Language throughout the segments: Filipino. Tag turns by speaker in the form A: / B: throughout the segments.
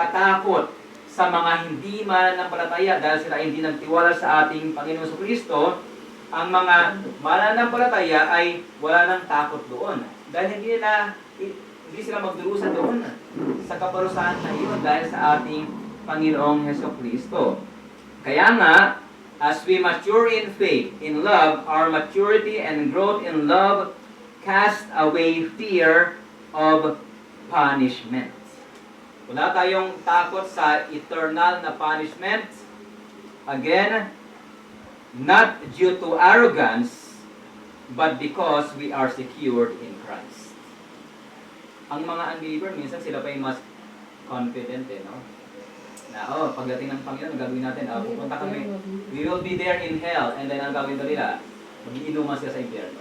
A: katakot sa mga hindi mananampalataya dahil sila hindi nagtiwala sa ating Panginoon Kristo, ang mga mananampalataya ay wala nang takot doon. Dahil hindi sila magdurusa doon sa kaparusahan na iyon dahil sa ating Panginoong Kristo. Kaya nga, as we mature in faith, in love, our maturity and growth in love cast away fear of punishment. Wala tayong takot sa eternal na punishment. Again, not due to arrogance, but because we are secured in Christ. Ang mga unbeliever, minsan sila pa yung mas confident, no? Na, pagdating ng Panginoon, gagawin natin, pupunta kami, we will be there in hell, and then ang gagawin nila, mag-iinuman sila sa impyerno.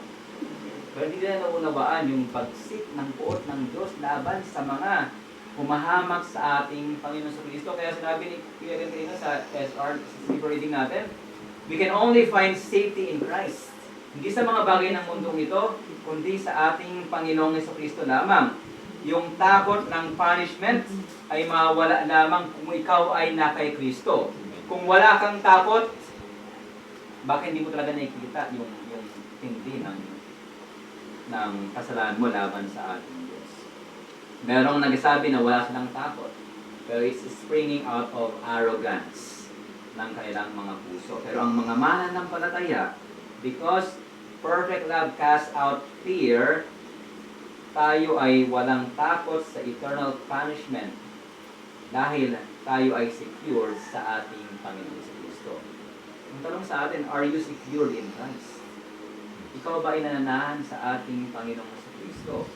A: Pero hindi nila naunawaan yung pagsik ng puot ng Diyos laban sa mga humahamak sa ating Panginoon sa Kristo. Kaya sinabi ni Kuya Gantrino sa SR, sa reading natin, we can only find safety in Christ. Hindi sa mga bagay ng mundong ito, kundi sa ating Panginoong Kristo lamang. Yung takot ng punishment ay mawala lamang kung ikaw ay na kay Kristo. Kung wala kang takot, baka hindi mo talaga nakikita yung tindi ng kasalanan mo laban sa ating Diyos. Merong nagsasabi na wala silang takot, pero it's springing out of arrogance ng kanilang mga puso. Pero ang mga mananampalataya, because perfect love casts out fear, tayo ay walang takot sa eternal punishment dahil tayo ay secured sa ating Panginoon sa Kristo. Ang tanong sa atin, are you secured in Christ? Ikaw ba ay nananahan sa ating Panginoon sa Kristo?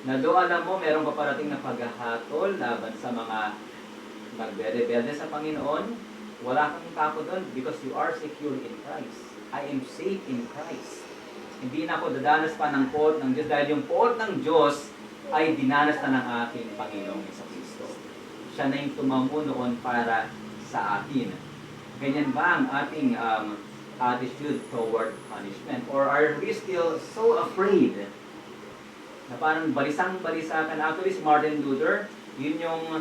A: Na do alam mo, merong paparating na paghahatol laban sa mga nagbe-rebelde sa Panginoon, wala kang takot doon because you are secured in Christ. I am safe in Christ. Hindi na ako dadanas pa ng puot ng Diyos dahil yung puot ng Diyos ay dinanas na ng ating Panginoong Kristo. Siya na yung tumamo noon para sa atin. Ganyan ba ang ating attitude toward punishment? Or are we still so afraid na parang balisang-balisa ka na? Actually, si Martin Luther, yun yung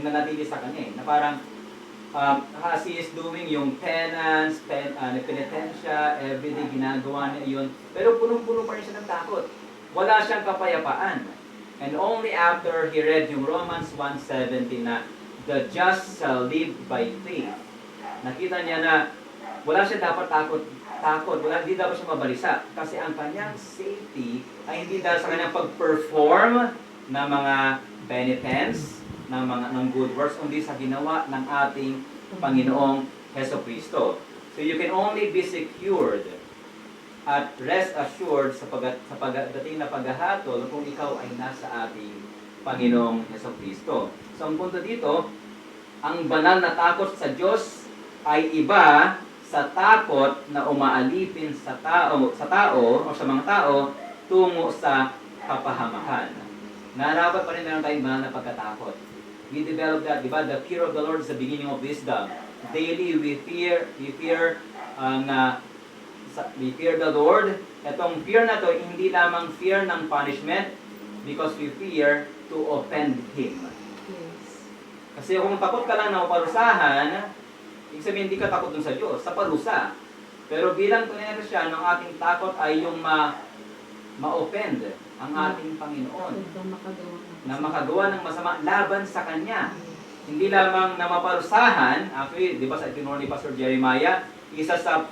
A: nanatili sa kanya na parang as he is doing yung penance, penitensya, everyday ginagawa niya yun. Pero punong-puno pa rin siya ng takot. Wala siyang kapayapaan. And only after he read yung Romans 1:17 na the just shall live by faith, nakita niya na wala siya dapat takot. Hindi dapat siya mabalisa. Kasi ang kanyang safety ay hindi dahil sa kanyang pag-perform na mga penitence, ng good works, kundi sa ginawa ng ating Panginoong Kristo. So you can only be secured at rest assured sa pagdating na paghahatol kung ikaw ay nasa ating Panginoong Kristo. So ang punto dito, ang banal na takot sa Diyos ay iba sa takot na umaalipin sa tao o sa mga tao tungo sa kapahamakan. Narapat pa rin meron tayong banal na pagkatakot. We develop that, di ba? The fear of the Lord is the beginning of wisdom. Daily we fear the Lord. Itong fear na to, hindi lamang fear ng punishment because we fear to offend Him.
B: Yes.
A: Kasi kung takot ka lang na parusahan, ibig sabihin hindi ka takot dun sa Diyos, sa parusa. Pero bilang tunay na Kristiyan, ang ating takot ay yung ma-offend ang ating Panginoon. Na makagawa ng masama laban sa Kanya. Hindi lamang na maparusahan, actually, di ba sa itinuro ni Pastor Jeremiah, isa sa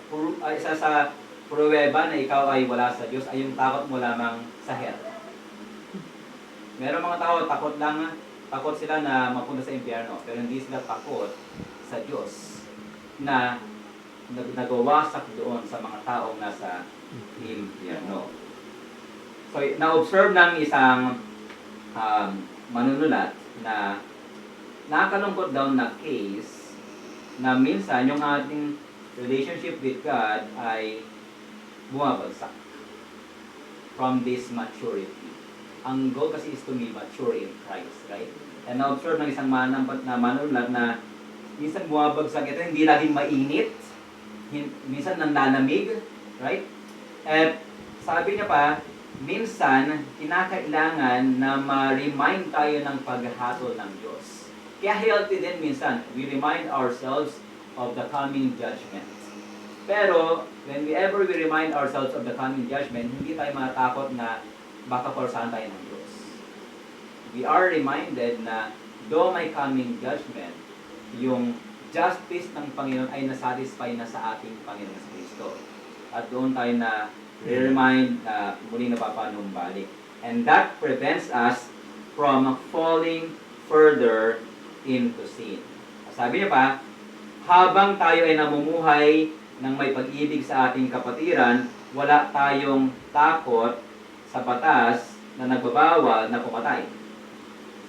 A: pruweba na ikaw ay wala sa Diyos ay yung takot mo lamang sa hell. Meron mga tao, takot sila na mapunta sa impyerno, pero hindi sila takot sa Diyos na nagawasak doon sa mga taong nasa impyerno. So, na-observe ng isang manunulat na nakakalungkot daw na case na minsan yung ating relationship with God ay bumabagsak from this maturity. Ang goal kasi is to be mature in Christ, right? And na-observe ng isang manunulat na minsan bumabagsak ito, hindi laging mainit, minsan nanlalamig, right? At sabi niya pa, minsan, kinakailangan na ma-remind tayo ng paghatol ng Diyos. Kaya healthy din minsan, we remind ourselves of the coming judgment. Pero, whenever we remind ourselves of the coming judgment, hindi tayo matakot na baka parusahan tayo ng Diyos. We are reminded na though may coming judgment, yung justice ng Panginoon ay nasatisfy na sa ating Panginoon sa Kristo. At doon tayo na remind na muli napapanumbalik. And that prevents us from falling further into sin. Sabi niya pa, habang tayo ay namumuhay ng may pag-ibig sa ating kapatiran, wala tayong takot sa batas na nagbabawal na pumatay.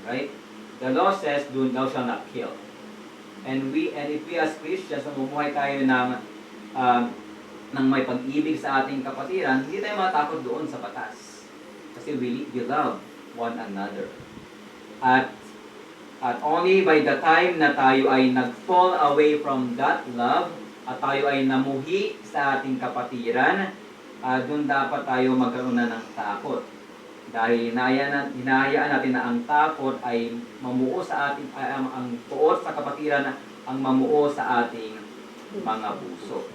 A: Right? The law says, thou shalt not kill. And if we as Christians, namumuhay tayo ng may pag-ibig sa ating kapatiran, hindi tayo matakot doon sa batas. Kasi we love one another. At only by the time na tayo ay nag-fall away from that love, at tayo ay namuhi sa ating kapatiran, doon dapat tayo magkaroon na ng takot. Dahil hinahayaan natin na ang takot ay mamuo sa ating, ang puot sa kapatiran ang mamuo sa ating mga puso.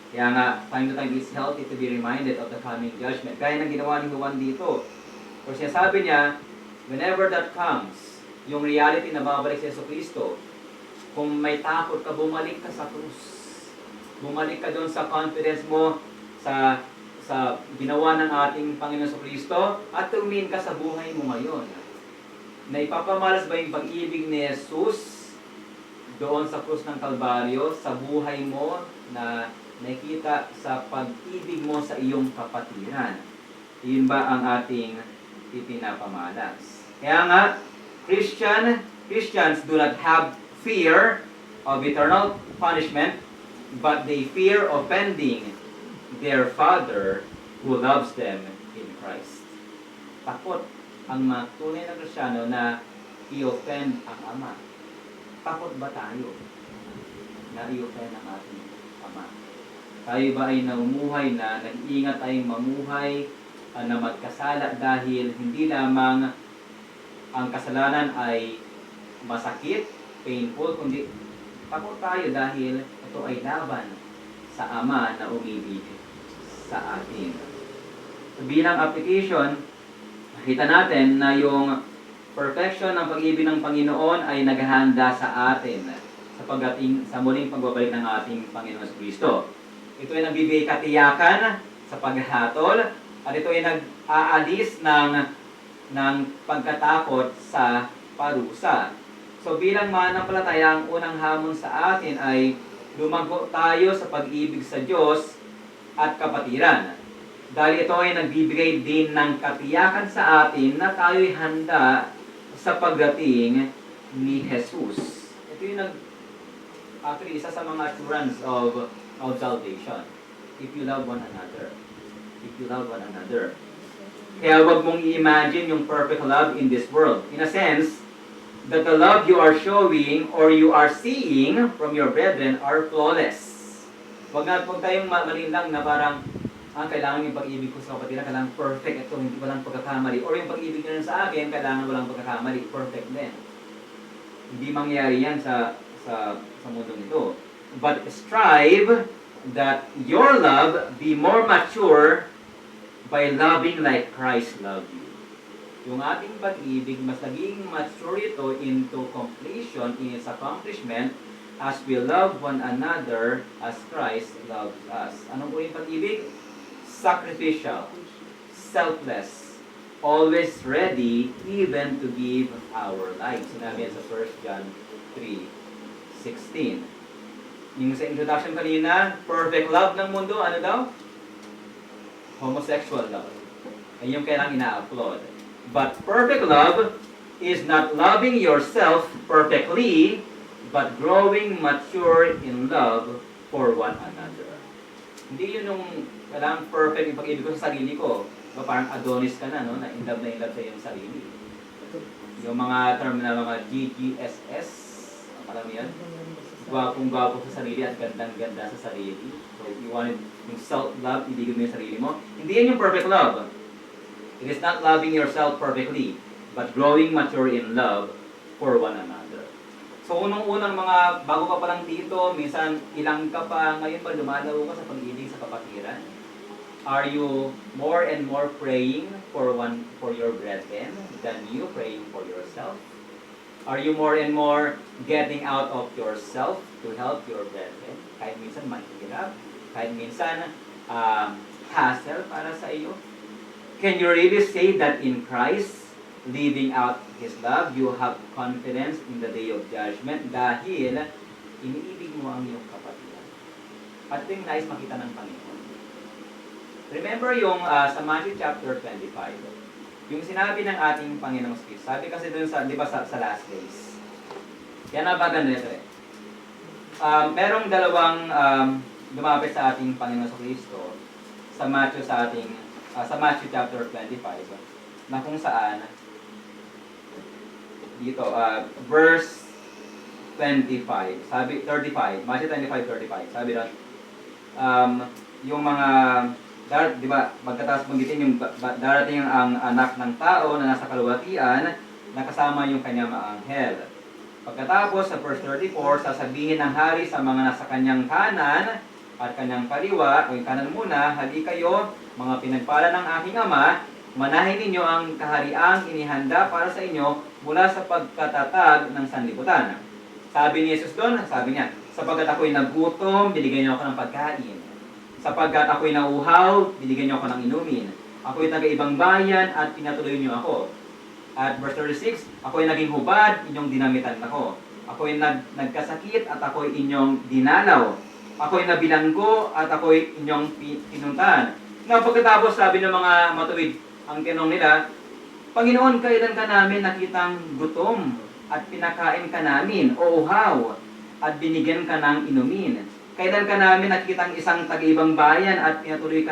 A: Kaya nga, time to time it's healthy to be reminded of the coming judgment. Gaya ng ginawa ni Juan dito. Kasi sinasabi niya, whenever that comes, yung reality na babalik sa Jesucristo, kung may takot ka, bumalik ka sa krus. Bumalik ka doon sa confidence mo sa ginawa ng ating Panginoon Jesucristo at tumingin ka sa buhay mo ngayon. Na ipapamalas ba yung pag-ibig ni Jesus doon sa krus ng Kalbaryo, sa buhay mo na nakita sa pag-ibig mo sa iyong kapatiran? Iyon ba ang ating ipinapamalas? Kaya nga, Christians do not have fear of eternal punishment, but they fear offending their Father who loves them in Christ. Takot ang mga tunay na Kristiyano na i-offend ang Ama. Takot ba tayo na i-offend ang ating Ama? Tayo ba ay namumuhay na nag-iingat tayong mamuhay na magkasala dahil hindi lamang ang kasalanan ay masakit, painful, kundi takot tayo dahil ito ay laban sa Ama na umibig sa atin. So, bilang application, nakita natin na yung perfection ng pag-ibig ng Panginoon ay naghahanda sa atin sa muling pagbabalik ng ating Panginoon Kristo. Ito ay nagbibigay katiyakan sa paghatol at ito ay nag-aalis ng pagkatakot sa parusa. So bilang mananampalataya, ang unang hamon sa atin ay lumago tayo sa pag-ibig sa Diyos at kapatiran. Dahil ito ay nagbibigay din ng katiyakan sa atin na tayo'y handa sa pagdating ni Jesus. Ito yung actually isa sa mga assurance of salvation. If you love one another. If you love one another. Kaya huwag mong i-imagine yung perfect love in this world. In a sense, that the love you are showing or you are seeing from your brethren are flawless. Huwag tayong malinlang na parang kailangan yung pag-ibig ko sa kapatiran, kailangan perfect ito, hindi walang pagkakamali. Or yung pag-ibig nyo sa akin, kailangan walang pagkakamali, perfect din. Hindi mangyari yan sa mundong ito. But strive that your love be more mature by loving like Christ loved you. Yung ating pag-ibig, mas naging mature ito into completion in its accomplishment as we love one another as Christ loves us. Anong po yung pag-ibig? Sacrificial, selfless, always ready even to give our lives. Sinabi yan sa 1 John 3:16. Yung sa introduction kanina, perfect love ng mundo, ano daw? Homosexual love. Ay yung kailangang ina-applaud. But perfect love is not loving yourself perfectly, but growing mature in love for one another. Hindi yun yung kailangan perfect yung pag-ibig ko sa sarili ko. Diba, parang Adonis ka na, no? Na in love sa iyong sarili. Yung mga term na mga GGSS, alam mo yan? Gwapong-gwapo sa sarili at gandang-ganda sa sarili. So, if you wanted yung self-love, ibigin mo yung sarili mo. Hindi yan yung perfect love. It is not loving yourself perfectly, but growing mature in love for one another. So, unang-unang mga, bago ka pa lang dito, minsan ilang ka pa, ngayon ba lumalaw ka sa pag-ibig sa kapatiran? Are you more and more praying for your brethren than you praying for yourself? Are you more and more getting out of yourself to help your brethren? Kahit minsan mahirap, kahit minsan hassle para sa iyo. Can you really say that in Christ, living out His love, you have confidence in the day of judgment dahil iniibig mo ang iyong kapatiran? At ito yung nais makita ng Panginoon. Remember yung sa Matthew chapter 25, yung sinabi ng ating Panginoong Kristo. Sabi kasi dun sa, di ba, sa last days. Yan ang bagay nito eh. Merong dalawang lumapit sa ating Panginoong Kristo sa Matthew sa Matthew chapter 25 na kung saan dito verse 25 sabi 35 Matthew 25:35 sabi doon yung mga di ba pagkatapos banggitin yung darating ang anak ng tao na nasa kaluwatian na kasama yung kanyang mga anghel. Pagkatapos sa verse 34 sasabihin ng hari sa mga nasa kanyang kanan at kanyang kaliwa, o yung kanan muna, hali kayo, mga pinagpala ng aking Ama, manahin ninyo ang kahariang inihanda para sa inyo mula sa pagkatatag ng sanlibutan. Sabi ni Jesus doon, sabi niya, sapagkat ako'y nagutom, binigyan niyo ako ng pagkain. Sapagkat ako'y nauuhaw, binigyan niyo ako ng inumin. Ako'y taga-ibang bayan at pinatuloy niyo ako. At verse 36, ako'y naging hubad, inyong dinamitan ako. Ako'y nagkasakit at ako'y inyong dinalaw. Ako'y nabilanggo at ako'y inyong pinuntahan. Nga pagkatapos sabi ng mga matuwid, ang tinong nila, Panginoon, kailan ka namin nakitang gutom at pinakain ka namin o uhaw at binigyan ka ng inumin? Kailan ka namin nakitang isang taga-ibang bayan at pinatuloy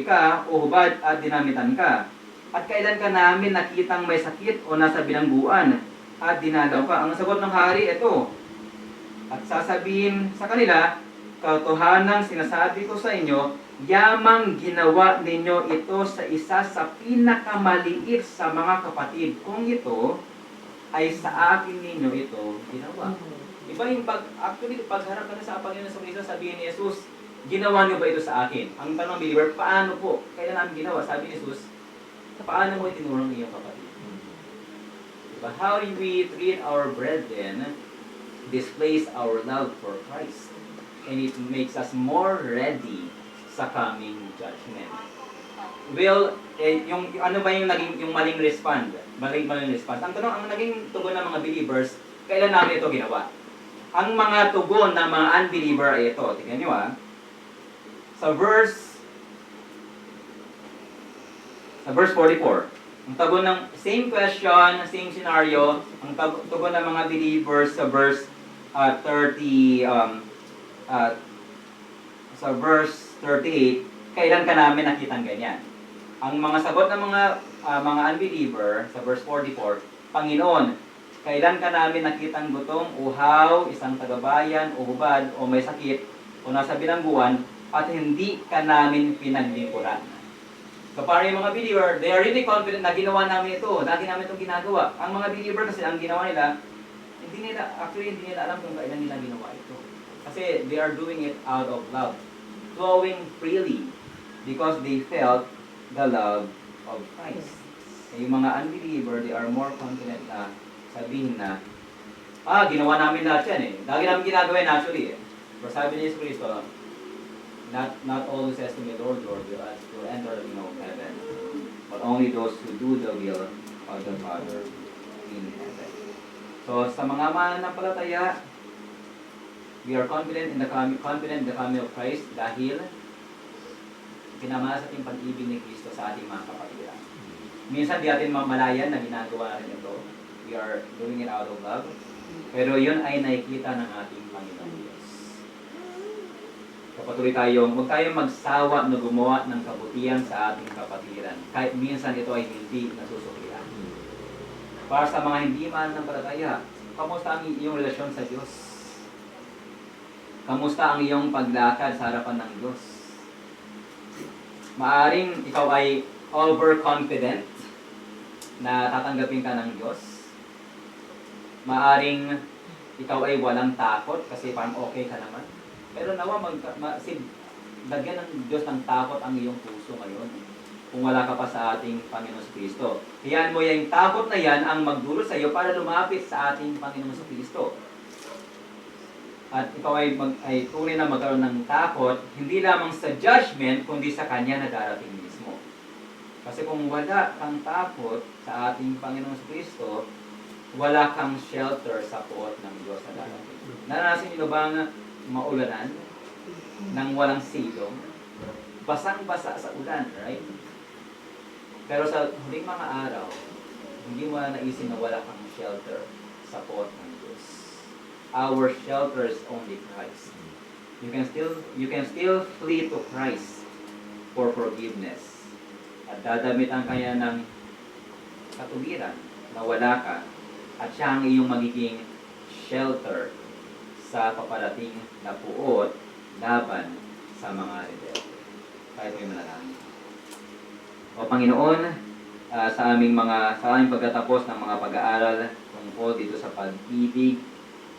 A: ka o hubad at dinamitan ka? At kailan ka namin nakitang may sakit o nasa bilangguan at dinalaw ka? Ang sagot ng hari, ito. At sasabihin sa kanila, katotohanang sinasabi ko sa inyo, yamang ginawa ninyo ito sa isa sa pinakamaliit sa mga kapatid. Kung ito ay sa akin ninyo ito ginawa. Iba yung pagharap ka na sa Panginoon sa Kristo, sabihin ni Jesus, ginawa niyo ba ito sa akin? Ang tanong believer, paano po? Kailan namin ginawa? Sabi ni Jesus, paano mo itinurong iyong kapatid? Diba? How we treat our brethren displays our love for Christ. And it makes us more ready sa coming judgment. Well, yung ano ba yung naging yung maling response? Maling response. Ang tanong, ang naging tugon ng mga believers, kailan namin ito ginawa? Ang mga tugon ng mga unbeliever ay ito. Tingnan nyo Sa verse 44. Ang tugon ng same question, same scenario, ang tugon ng mga believers sa verse 38, kailan ka namin nakitang ganyan? Ang mga sagot ng mga unbeliever sa verse 44, Panginoon, kailan ka namin nakitang gutom, uhaw, isang tagabayan, o hubad, o may sakit, o nasa bilangguan, at hindi ka namin pinaglingkuran. So para yung mga believer, they are really confident na ginawa namin ito, lagi namin itong ginagawa. Ang mga believer kasi, ang ginawa nila, hindi nila alam kung kailan nila ginawa ito. Kasi they are doing it out of love, flowing freely, because they felt the love of Christ. Yung mga unbeliever, they are more confident na sabihin na, ginawa namin lahat yan eh. Lagi namin ginagawa yun actually eh. Pero sabi ni Jesus Cristo, not all who says to me, Lord, Lord, will enter the kingdom of heaven, but only those who do the will of the Father in heaven. So, sa mga mananampalataya, we are confident in the coming of Christ dahil pinamasa ating pag-ibig ni Kristo sa ating mga kapatiran. Minsan di natin mamalayan na ginagawa natin ito. We are doing it out of love. Pero yun ay nakikita ng ating Panginoon Diyos. Kapatuloy huwag tayong magsawa na gumawa ng kabutihan sa ating kapatiran. Kahit minsan ito ay hindi nasusuklian. Para sa mga hindi mananampalataya, kamusta ang iyong relasyon sa Diyos? Kamusta ang iyong paglakad sa harapan ng Diyos? Maaring ikaw ay overconfident na tatanggapin ka ng Diyos. Maaring ikaw ay walang takot kasi parang okay ka naman. Pero nawa lagyan ng Diyos ng takot ang iyong puso ngayon. Kung wala ka pa sa ating Panginoon Kristo. Hayaan mo yung takot na yan ang magdulot sa iyo para lumapit sa ating Panginoon Kristo. At ikaw ay tunay na magkaroon ng takot, hindi lamang sa judgment, kundi sa Kanya na darating mismo. Kasi kung wala kang takot sa ating Panginoon Kristo, wala kang shelter sa puot ng Diyos na darating. Naranasin niyo bang maulanan nang walang silong? Basang-basa sa ulan, right? Pero sa huling mga araw, hindi mo na naisip na wala kang shelter sa puot ng Diyos. Our shelter is only Christ. You can still flee to Christ for forgiveness. At dadamitan kanya ng katuwiran na wala ka at siya ang iyong magiging shelter sa paparating na puot laban sa mga rebelde. Tayo po'y manalangin. O Panginoon, sa aming pagtatapos ng mga pag-aaral tungkol dito sa pag-ibig,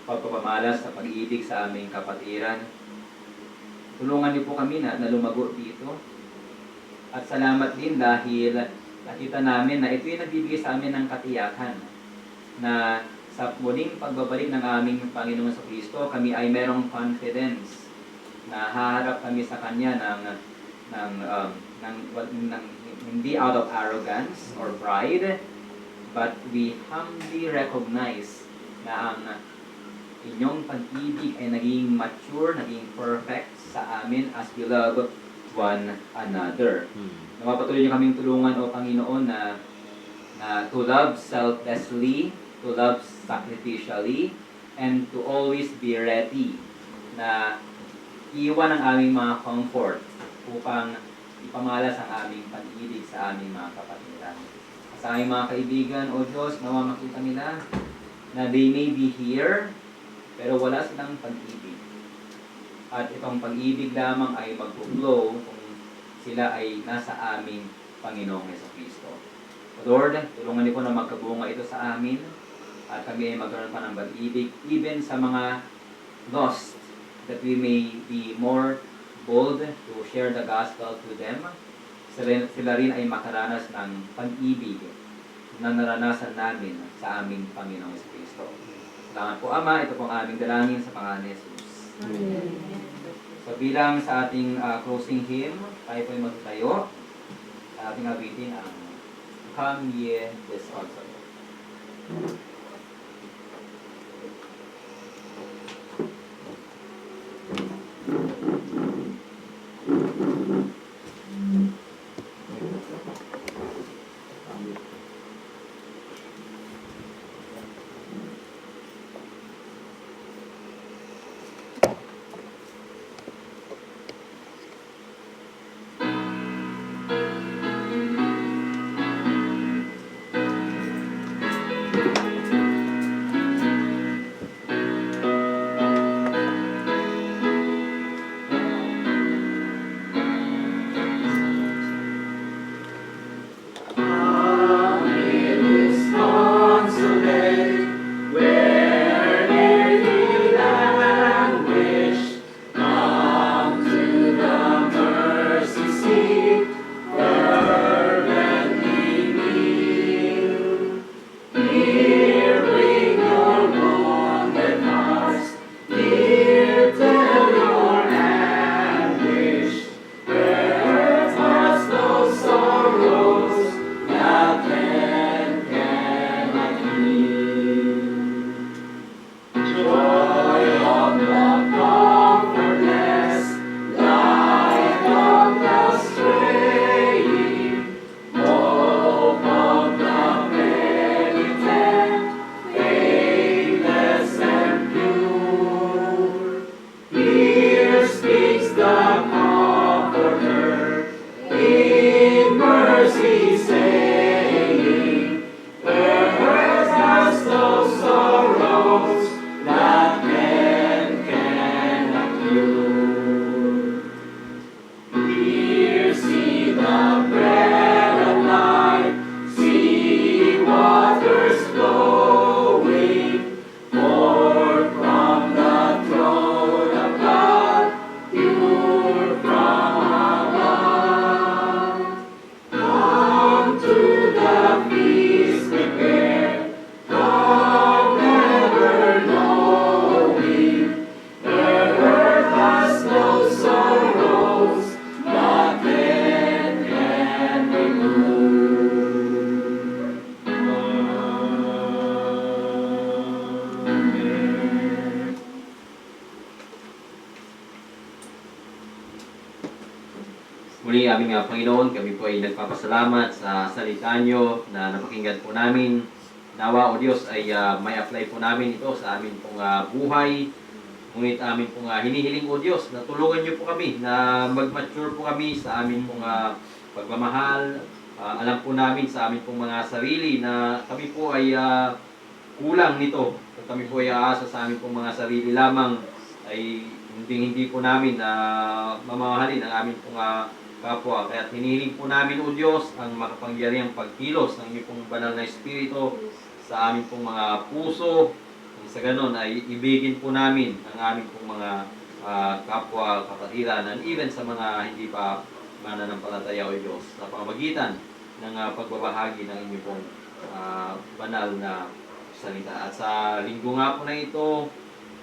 A: pagpapamalas sa pag-ibig sa aming kapatiran, tulungan niyo po kami na lumago dito. At salamat din dahil nakita namin na ito yung nagbibigay sa amin ng katiyakan na sa muling pagbabalik ng aming Panginoon sa Kristo, kami ay merong confidence na haharap kami sa Kanya ng hindi out of arrogance or pride, but we humbly recognize na ang inyong pag-ibig ay naging mature, naging perfect sa amin as we love one another. Napapatuloy niyo kaming tulungan, O Panginoon, na to love selflessly, to love sacrificially, and to always be ready na iwan ang aming mga comfort upang ipamalas ang aming pag-ibig sa aming mga kapatiran. Sa aming mga kaibigan, O Diyos, nawa makita nila na they may be here, pero wala silang pag-ibig. At itong pag-ibig lamang ay mag-flow kung sila ay nasa aming Panginoong Jesucristo. O Lord, tulungan niyo po na magkabunga ito sa amin at kami ay magkaroon pa ng pag-ibig even sa mga lost, that we may be more bold to share the gospel to them. Sila rin ay makaranas ng pag-ibig na naranasan namin sa aming Panginoong Kristo. Salamat po, Ama. Ito pong aming dalangin sa pangalan ni Jesus. Amen. So bilang sa ating closing hymn, tayo po ay magtayo. Ating awitin ang Come Ye Disconsolate.
B: Muli aming Panginoon, kami po ay nagpapasalamat sa salita nyo na napakinggan po namin. Nawa o Diyos ay may apply po namin ito sa amin pong buhay. Ngunit amin pong hinihiling o Diyos na tulungan nyo po kami na mag-mature po kami sa amin pong pagmamahal. Alam po namin sa amin pong mga sarili na kami po ay kulang nito. Kung kami po ay aasa sa amin pong mga sarili lamang, ay hindi po namin na mamahalin ang amin pong kapwa. Kaya hinihiling po namin o Diyos ang makapangyarihang pagkilos ng inyong pong banal na Espiritu sa amin pong mga puso. Sa ganon ay ibigin po namin ang amin pong mga kapwa, kapatiran, and even sa mga hindi pa mananampalataya o Diyos sa pamamagitan ng pagbabahagi ng inyong pong banal na salita. At sa linggo nga po na ito,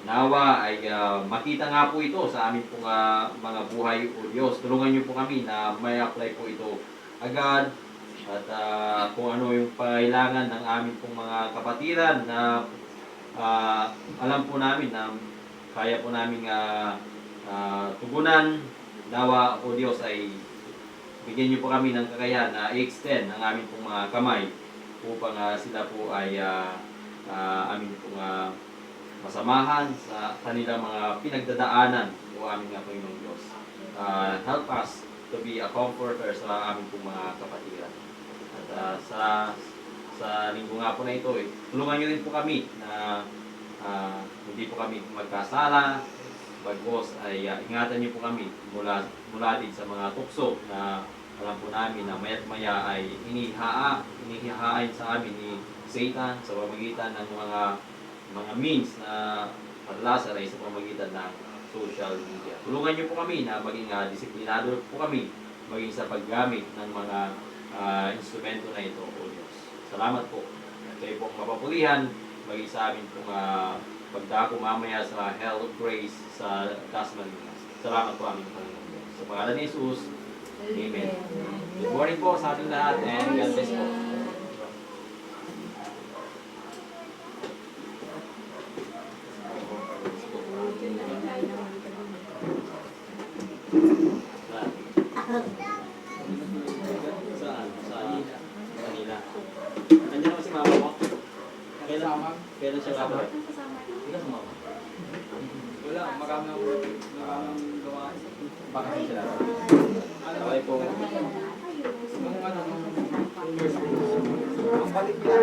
B: nawa ay makita nga po ito sa amin pong mga buhay o Diyos. Tulungan niyo po kami na may apply po ito agad. At kung ano yung kailangan ng amin pong mga kapatiran na alam po namin na kaya po namin tugunan. Nawa o Diyos ay bigyan niyo po kami ng kakayahan na i-extend ang amin pong mga kamay upang sila po ay amin pong masamahan sa kanilang mga pinagdadaanan o aming Panginoong Diyos. Help us to be a comforter sa aming pong mga kapatiran. At sa linggo nga po na ito, tulungan niyo rin po kami na hindi po kami magkasala, bagkos ay ingatan niyo po kami mula din sa mga tukso na alam po namin na maya't maya ay inihahain sa amin ni Satan sa pamamagitan ng mga means na kadalasan ay sa pamamagitan ng social media. Tulungan niyo po kami na maging disiplinado po kami maging sa paggamit ng mga instrumento na ito, O Diyos. Salamat po. At kayo pong mapapulihan maging sa amin pong pagdako mamaya sa Hell of Grace sa Dasman. Salamat po aming Panginoon Diyos. Sa pangalan ni Jesus, Amen. Good morning po sa ating lahat and God bless po. Saan? Kanina. Nandiyan ako si mama mo? Kailan siya kapag? Hindi ka sumama.
C: Wala, marami akong gawa.
B: Baka siya.
C: Okay po.
B: Nung
C: Nung balik niya.